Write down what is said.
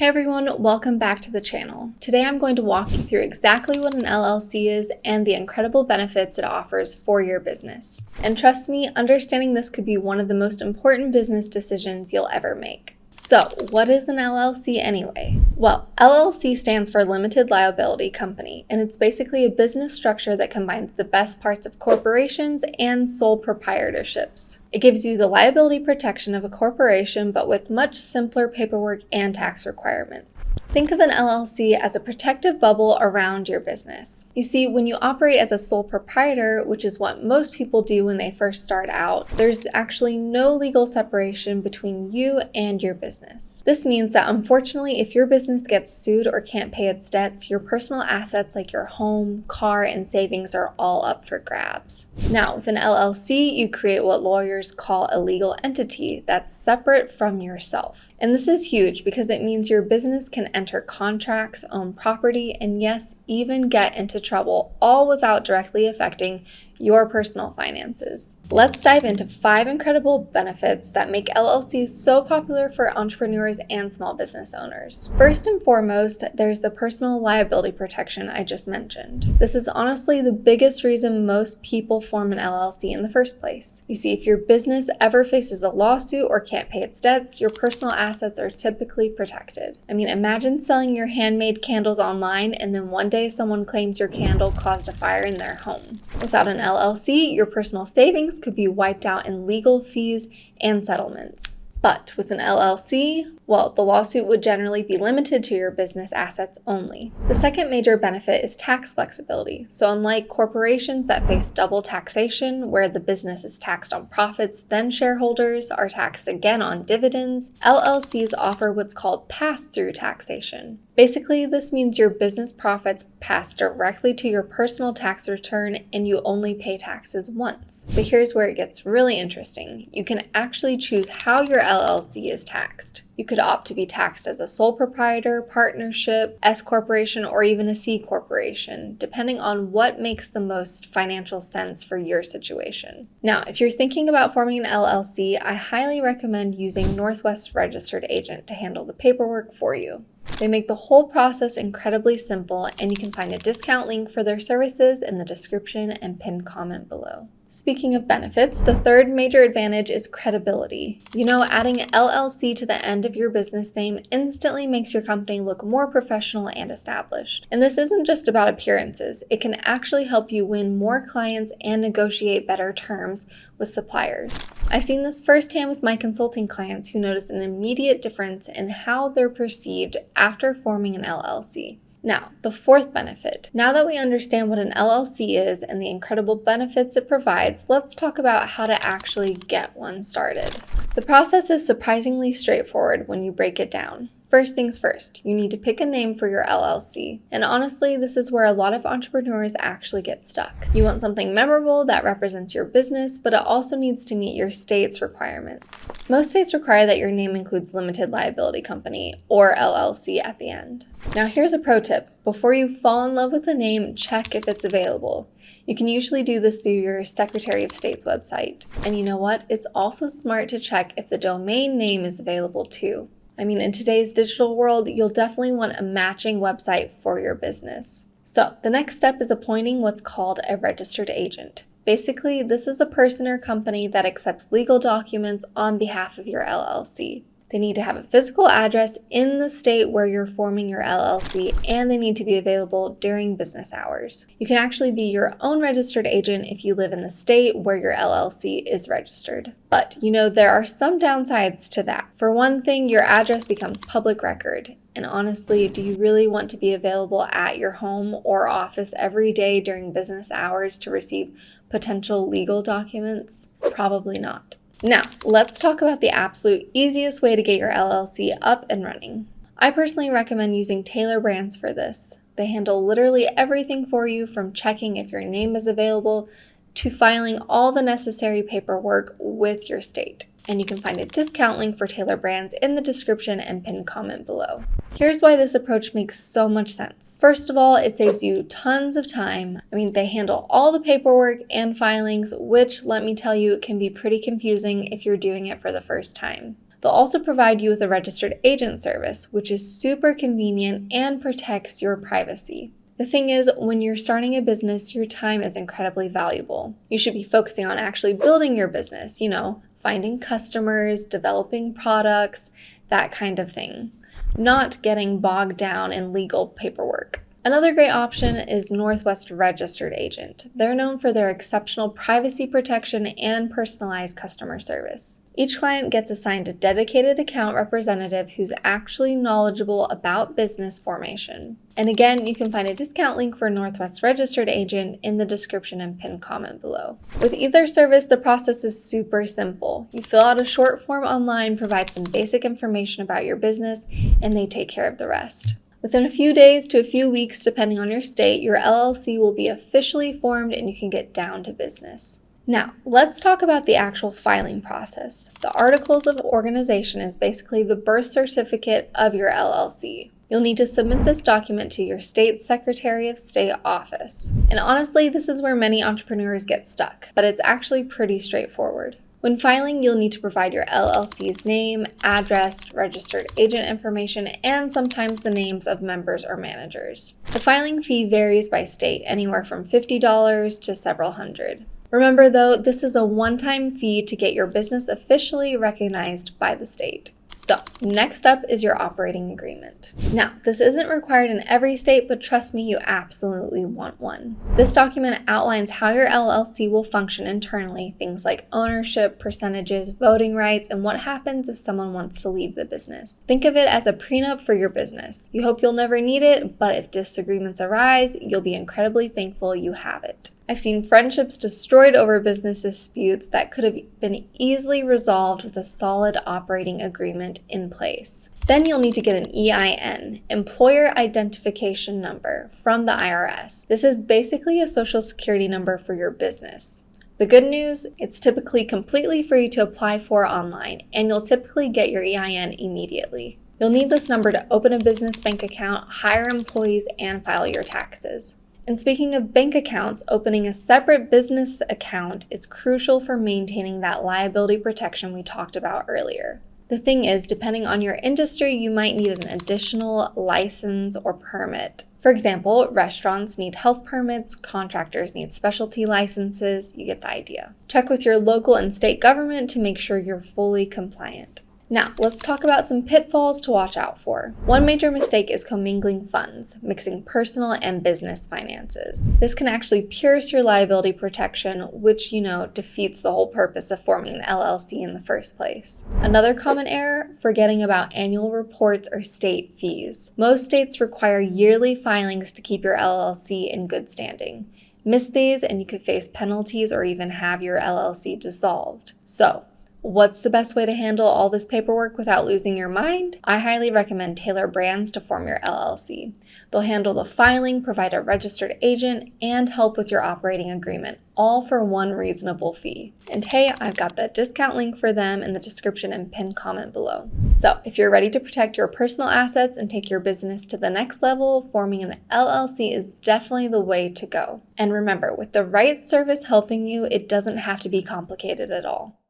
Hey everyone, welcome back to the channel. Today I'm going to walk you through exactly what an LLC is and the incredible benefits it offers for your business. And trust me, understanding this could be one of the most important business decisions you'll ever make. So, what is an LLC anyway? Well, LLC stands for Limited Liability Company, and it's basically a business structure that combines the best parts of corporations and sole proprietorships. It gives you the liability protection of a corporation, but with much simpler paperwork and tax requirements. Think of an LLC as a protective bubble around your business. You see, when you operate as a sole proprietor, which is what most people do when they first start out, there's actually no legal separation between you and your business. This means that unfortunately, if your business gets sued or can't pay its debts, your personal assets like your home, car, and savings are all up for grabs. Now, with an LLC, you create what lawyers call a legal entity that's separate from yourself. And this is huge because it means your business can enter contracts, own property, and yes, even get into trouble, all without directly affecting your personal finances. Let's dive into 5 incredible benefits that make LLCs so popular for entrepreneurs and small business owners. First and foremost, there's the personal liability protection I just mentioned. This is honestly the biggest reason most people form an LLC in the first place. You see, if your business ever faces a lawsuit or can't pay its debts, your personal assets are typically protected. I mean, imagine selling your handmade candles online and then one day someone claims your candle caused a fire in their home. Without an LLC, your personal savings could be wiped out in legal fees and settlements. But with an LLC, well, the lawsuit would generally be limited to your business assets only. The second major benefit is tax flexibility. So unlike corporations that face double taxation, where the business is taxed on profits, then shareholders are taxed again on dividends, LLCs offer what's called pass-through taxation. Basically, this means your business profits pass directly to your personal tax return and you only pay taxes once. But here's where it gets really interesting. You can actually choose how your LLC is taxed. You could opt to be taxed as a sole proprietor, partnership, S corporation, or even a C corporation, depending on what makes the most financial sense for your situation. Now, if you're thinking about forming an LLC, I highly recommend using Northwest Registered Agent to handle the paperwork for you. They make the whole process incredibly simple, and you can find a discount link for their services in the description and pinned comment below. Speaking of benefits, the third major advantage is credibility. You know, adding LLC to the end of your business name instantly makes your company look more professional and established. And this isn't just about appearances. It can actually help you win more clients and negotiate better terms with suppliers. I've seen this firsthand with my consulting clients who notice an immediate difference in how they're perceived after forming an LLC. Now, the fourth benefit. Now that we understand what an LLC is and the incredible benefits it provides, let's talk about how to actually get one started. The process is surprisingly straightforward when you break it down. First things first, you need to pick a name for your LLC. And honestly, this is where a lot of entrepreneurs actually get stuck. You want something memorable that represents your business, but it also needs to meet your state's requirements. Most states require that your name includes Limited Liability Company or LLC at the end. Now here's a pro tip. Before you fall in love with a name, check if it's available. You can usually do this through your Secretary of State's website. And you know what? It's also smart to check if the domain name is available too. I mean, in today's digital world, you'll definitely want a matching website for your business. So the next step is appointing what's called a registered agent. Basically, this is a person or company that accepts legal documents on behalf of your LLC. They need to have a physical address in the state where you're forming your LLC, and they need to be available during business hours. You can actually be your own registered agent if you live in the state where your LLC is registered. But, you know, there are some downsides to that. For one thing, your address becomes public record. And honestly, do you really want to be available at your home or office every day during business hours to receive potential legal documents? Probably not. Now, let's talk about the absolute easiest way to get your LLC up and running. I personally recommend using Taylor Brands for this. They handle literally everything for you, from checking if your name is available to filing all the necessary paperwork with your state. And you can find a discount link for Taylor Brands in the description and pinned comment below. Here's why this approach makes so much sense. First of all, it saves you tons of time. I mean, they handle all the paperwork and filings, which, let me tell you, can be pretty confusing if you're doing it for the first time. They'll also provide you with a registered agent service, which is super convenient and protects your privacy. The thing is, when you're starting a business, your time is incredibly valuable. You should be focusing on actually building your business, finding customers, developing products, that kind of thing, not getting bogged down in legal paperwork. Another great option is Northwest Registered Agent. They're known for their exceptional privacy protection and personalized customer service. Each client gets assigned a dedicated account representative who's actually knowledgeable about business formation. And again, you can find a discount link for Northwest Registered Agent in the description and pinned comment below. With either service, the process is super simple. You fill out a short form online, provide some basic information about your business, and they take care of the rest. Within a few days to a few weeks, depending on your state, your LLC will be officially formed and you can get down to business. Now, let's talk about the actual filing process. The Articles of Organization is basically the birth certificate of your LLC. You'll need to submit this document to your state Secretary of State office. And honestly, this is where many entrepreneurs get stuck, but it's actually pretty straightforward. When filing, you'll need to provide your LLC's name, address, registered agent information, and sometimes the names of members or managers. The filing fee varies by state, anywhere from $50 to several hundred. Remember though, this is a one-time fee to get your business officially recognized by the state. So, next up is your operating agreement. Now, this isn't required in every state, but trust me, you absolutely want one. This document outlines how your LLC will function internally, things like ownership, percentages, voting rights, and what happens if someone wants to leave the business. Think of it as a prenup for your business. You hope you'll never need it, but if disagreements arise, you'll be incredibly thankful you have it. I've seen friendships destroyed over business disputes that could have been easily resolved with a solid operating agreement in place. Then you'll need to get an EIN, Employer Identification Number, from the IRS. This is basically a social security number for your business. The good news, it's typically completely free to apply for online, and you'll typically get your EIN immediately. You'll need this number to open a business bank account, hire employees, and file your taxes. And speaking of bank accounts, opening a separate business account is crucial for maintaining that liability protection we talked about earlier. The thing is, depending on your industry, you might need an additional license or permit. For example, restaurants need health permits, contractors need specialty licenses, you get the idea. Check with your local and state government to make sure you're fully compliant. Now, let's talk about some pitfalls to watch out for. One major mistake is commingling funds, mixing personal and business finances. This can actually pierce your liability protection, which, defeats the whole purpose of forming an LLC in the first place. Another common error, forgetting about annual reports or state fees. Most states require yearly filings to keep your LLC in good standing. Miss these and you could face penalties or even have your LLC dissolved. So, what's the best way to handle all this paperwork without losing your mind? I highly recommend Taylor Brands to form your LLC. They'll handle the filing, provide a registered agent, and help with your operating agreement, all for one reasonable fee. And hey, I've got that discount link for them in the description and pinned comment below. So if you're ready to protect your personal assets and take your business to the next level, forming an LLC is definitely the way to go. And remember, with the right service helping you, it doesn't have to be complicated at all.